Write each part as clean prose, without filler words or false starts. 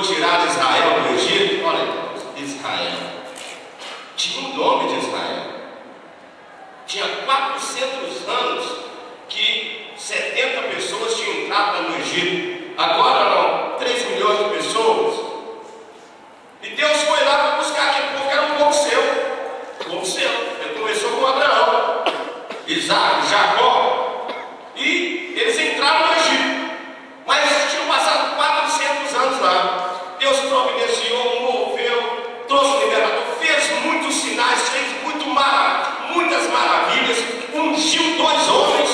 tirar Israel do Egito. Olha, Israel tinha o nome de Israel. Tinha 400 anos que 70 pessoas tinham entrado no Egito. Agora eram 3 milhões de pessoas. E Deus foi lá para buscar aquele povo que era um povo seu. Povo seu. Ele começou com Abraão, Isaac, Jacó. E eles entraram no Egito. Mas tinham passado 400 anos lá. Deus providenciou, moveu, trouxe libertador, fez muitos sinais, fez muitas maravilhas, ungiu 2 homens,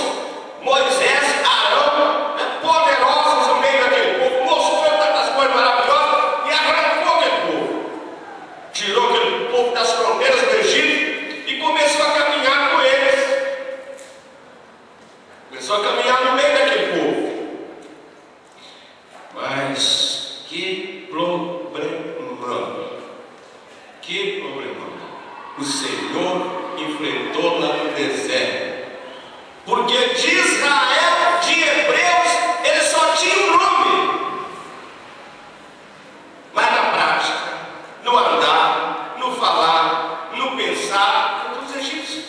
Moisés e Arão, poderosos no meio daquele povo, mostrou tantas coisas maravilhosas e arrancou aquele povo. Tirou aquele povo das fronteiras do Egito e começou a caminhar com eles. Começou a caminhar no meio daquele povo. Mas que problema! Que problema! O Senhor enfrentou lá no deserto. Porque de Israel, de Hebreus, ele só tinha um nome. Mas na prática, no andar, no falar, no pensar, eram dos egípcios.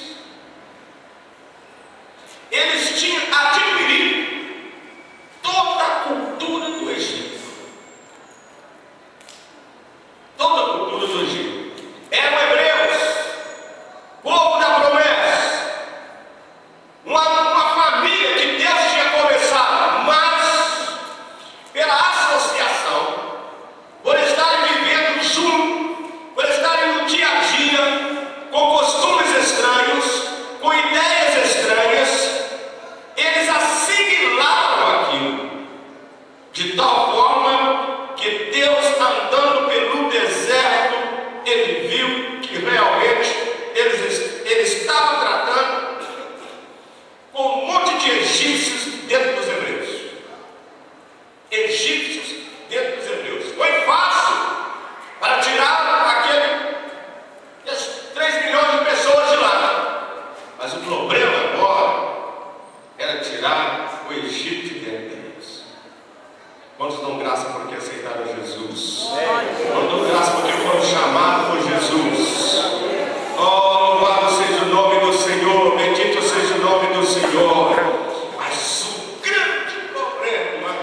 Eles tinham adquirido toda a cultura do Egito. Toda a cultura do Egito. Eram hebreus, povo da promessa, uma família que Deus tinha começado, mas pela associação, por estarem vivendo junto, por estarem no dia a dia, com costumes estranhos, com ideias estranhas, eles assimilaram aquilo, de tal forma que Deus, andando pelo deserto, ele viu que realmente ele estava tratando com um monte de egípcios dentro dos hebreus. Egípcios dentro dos hebreus. Foi fácil para tirar aqueles 3 milhões de pessoas de lá. Mas o problema agora era tirar o Egito de dentro deles. Quantos dão graça porque aceitaram Jesus? Quantos dão graça porque foram chamados por Jesus? Oh, louvado seja o nome do Senhor, bendito seja o nome do Senhor. Mas o grande problema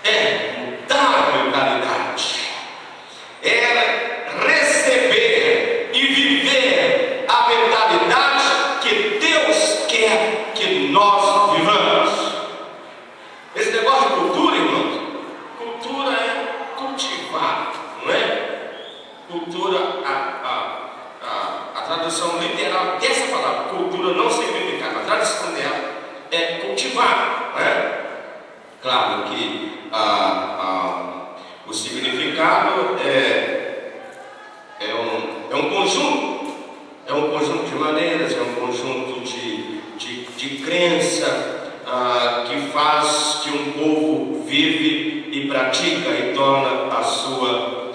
é mudar a mentalidade, é receber e viver a mentalidade que Deus quer que nós vivamos. Esse negócio de cultura, irmãos, cultura é cultivar, não é? Cultura, a tradução literal dessa palavra, cultura não significa, a tradução dela é cultivar, não é? Claro que o significado é um conjunto de maneiras, é um conjunto de crença que faz que um povo vive e pratica e torna a sua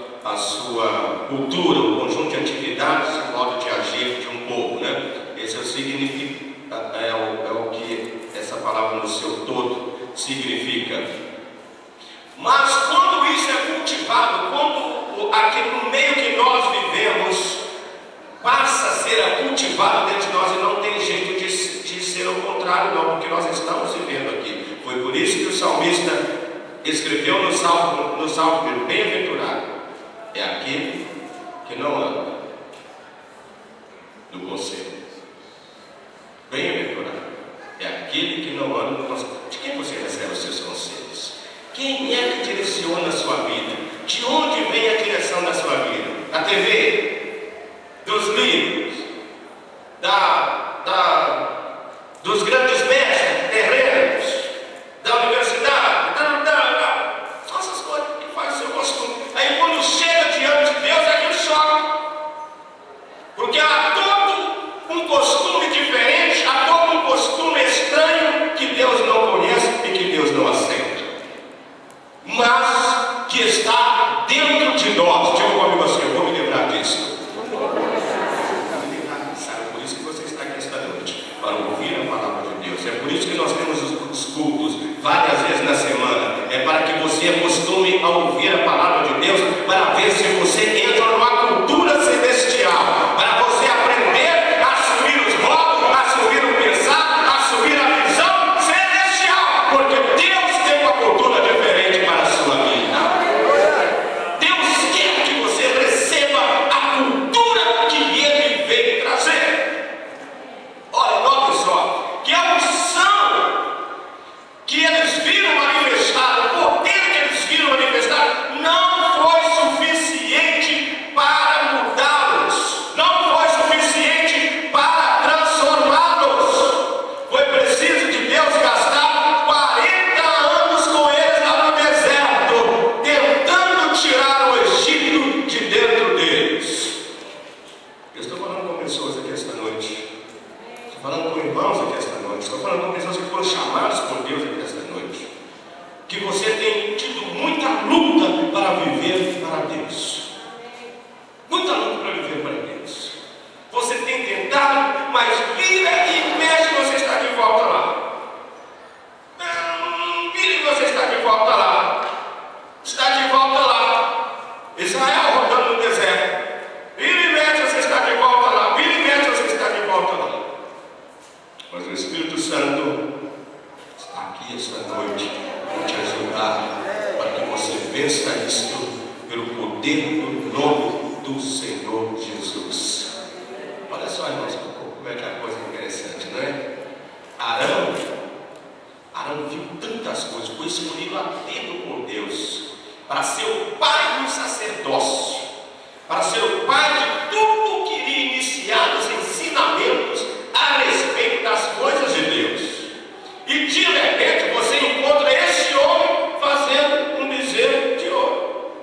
cultura, o conjunto de atividades e modo de agir de um povo, né? Esse é o significado, é o que essa palavra no seu todo significa. Mas quando isso é cultivado, quando aqui no meio que nós vivemos passa a ser cultivado dentro de nós, e não tem jeito de ser o contrário não, porque nós estamos vivendo aqui. Foi por isso que o salmista escreveu no salmo bem-aventurado é aquele que não anda no conselho. Bem-aventurado é aquele que não anda no conselho. De quem você recebe os seus conselhos? Quem é que direciona a sua vida? De onde vem a direção da sua vida? Da TV? Dos livros? Dos grandes mestres terrenos? Da universidade? São essas coisas que fazem o seu costume. Aí quando chega diante de Deus, aquilo choca. Porque há todo um costume diferente, há todo um costume estranho que Deus não conhece e que Deus não aceita, mas que está dentro de nós. Diga comigo assim, eu vou me lembrar disso. Sabe, por isso que você está aqui esta noite, para ouvir a palavra de Deus. É por isso que nós temos os cultos várias vezes na semana. É para que você acostuma ouvir a palavra de Deus, para ver se você entra numa cultura celestial, para você aprender a assumir os modos, a assumir o pensar, a assumir a visão celestial, porque Deus tem uma cultura diferente para a sua vida. Deus quer que você receba a cultura que Ele veio trazer. Olha, note só, que a unção que eles viram manifestada, o poder que eles viram manifestar, não foi suficiente para mudá-los, não foi suficiente para transformá-los. Foi preciso de Deus gastar 40 anos com eles lá no deserto, tentando tirar o Egito de dentro deles. Eu estou falando com pessoas aqui esta noite, estou falando com irmãos aqui esta noite, estou falando com pessoas que foram chamadas por Deus aqui esta noite, que você tem tido muita luta para viver para Deus, muita luta para viver para Deus. Você tem tentado, mas vira e mexe, você está de volta lá. Vira e você está de volta lá. Está de volta lá. Israel rodando no deserto. Vira e mexe, você está de volta lá. Vira e mexe, você está de volta lá. Mas o Espírito Santo está aqui esta noite para te ajudar, para que você vença isto pelo poder do nome do Senhor Jesus. Olha só, irmãos, como é que é a coisa interessante, não é? Arão viu tantas coisas, foi escolhido a dedo por Deus para ser o pai do sacerdócio, para ser o pai de tudo que iria iniciar os ensinamentos a respeito das coisas de Deus. E de repente você encontra esse homem fazendo um bezerro de ouro.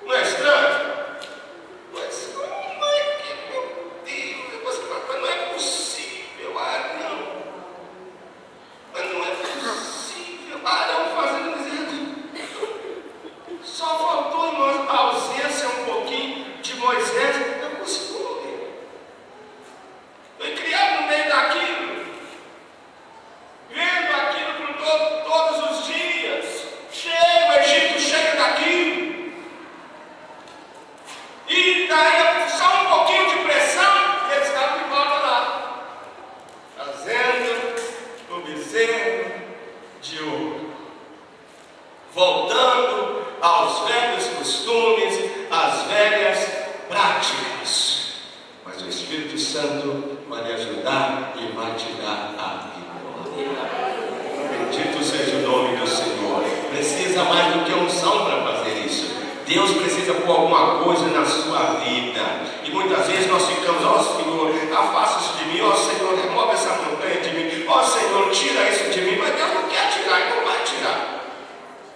Não é estranho? Mas como é que, meu Deus, mas não é possível, Arão. Mas não é possível, Arão fazendo bezerro de ouro. Só faltou, irmãos, a ausência um pouquinho de Moisés. Eu consigo morrer. Foi criado no meio daquilo, vendo aquilo por todos os dias, cheio, o Egito cheio daquilo. E daí só um pouquinho de pressão, e eles estavam de volta lá, fazendo o bezerro de ouro, voltando aos velhos costumes, às velhas práticas. Mas o Espírito Santo vai lhe ajudar e vai te dar a vitória. Bendito seja o nome do Senhor. Precisa mais do que unção para fazer isso. Deus precisa pôr alguma coisa na sua vida. E muitas vezes nós ficamos, ó Senhor, afasta isso de mim, ó Senhor, remove essa montanha de mim, ó Senhor, tira isso de mim. Mas Deus não quer tirar, Ele não vai tirar.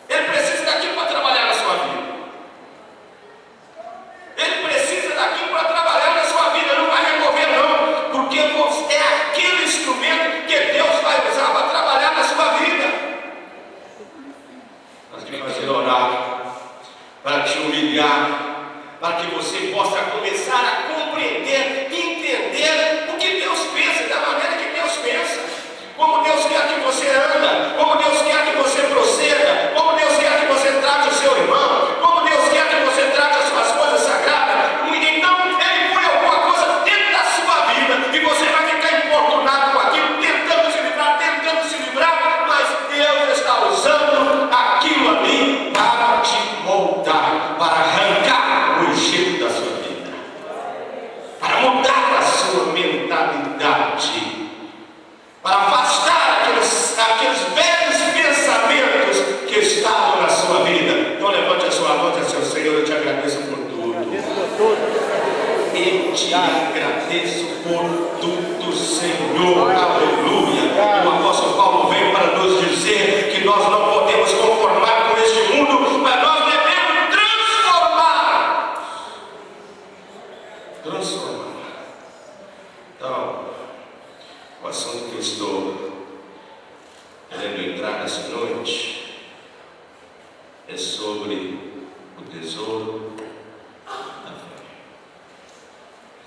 Ele precisa daquilo para trabalhar na sua vida. Ele precisa daquilo para trabalhar na sua vida, não vai remover não, porque é aquele instrumento que Deus vai usar para trabalhar na sua vida. Para te fazer orar, para te humilhar, para que você possa começar a compreender e entender o que Deus pensa, da maneira que Deus pensa, como Deus quer que você anda, como Deus quer que você proceda, como Deus quer que você trate o seu irmão, como Deus quer que você trate as suas coisas sagradas. Então Ele põe alguma coisa dentro da sua vida e você vai ficar importunado com aquilo, tentando se livrar, mas Deus está usando aquilo ali para te moldar, para arrancar o Egito da sua vida, para mudar a sua mentalidade, para afastar aqueles velhos pensamentos que estavam na sua vida. Então levante a sua mão e diga assim: Senhor, eu te agradeço por tudo. Eu te agradeço por tudo, Senhor. Aleluia. O apóstolo Paulo veio para nos dizer que nós não podemos conformar com este mundo, mas nós devemos transformar. Então, o assunto que eu estou querendo entrar nessa noite é sobre o tesouro da fé.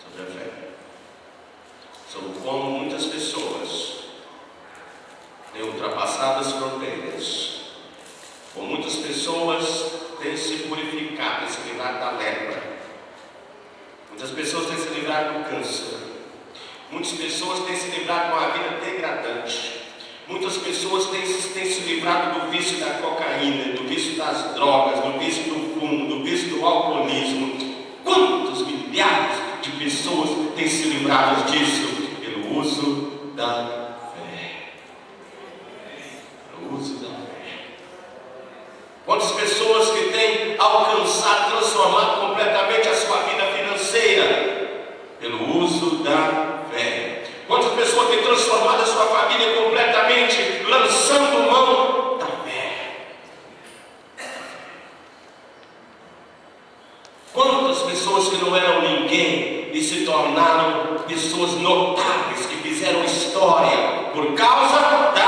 Sobre a fé. Sobre como muitas pessoas têm ultrapassado as fronteiras. Como muitas pessoas Muitas pessoas têm se livrado do câncer. Muitas pessoas têm se livrado de uma vida degradante. Muitas pessoas têm se livrado do vício da cocaína, do vício das drogas, do vício do fumo, do vício do alcoolismo. Quantos milhares de pessoas têm se livrado disso? Pelo uso da fé. Pelo uso da fé. Quantas pessoas que têm alcançado, transformado completamente a sua vida financeira? Pelo uso da fé. Quantas pessoas têm transformado a sua família completamente, lançando mão da fé? Quantas pessoas que não eram ninguém e se tornaram pessoas notáveis, que fizeram história por causa da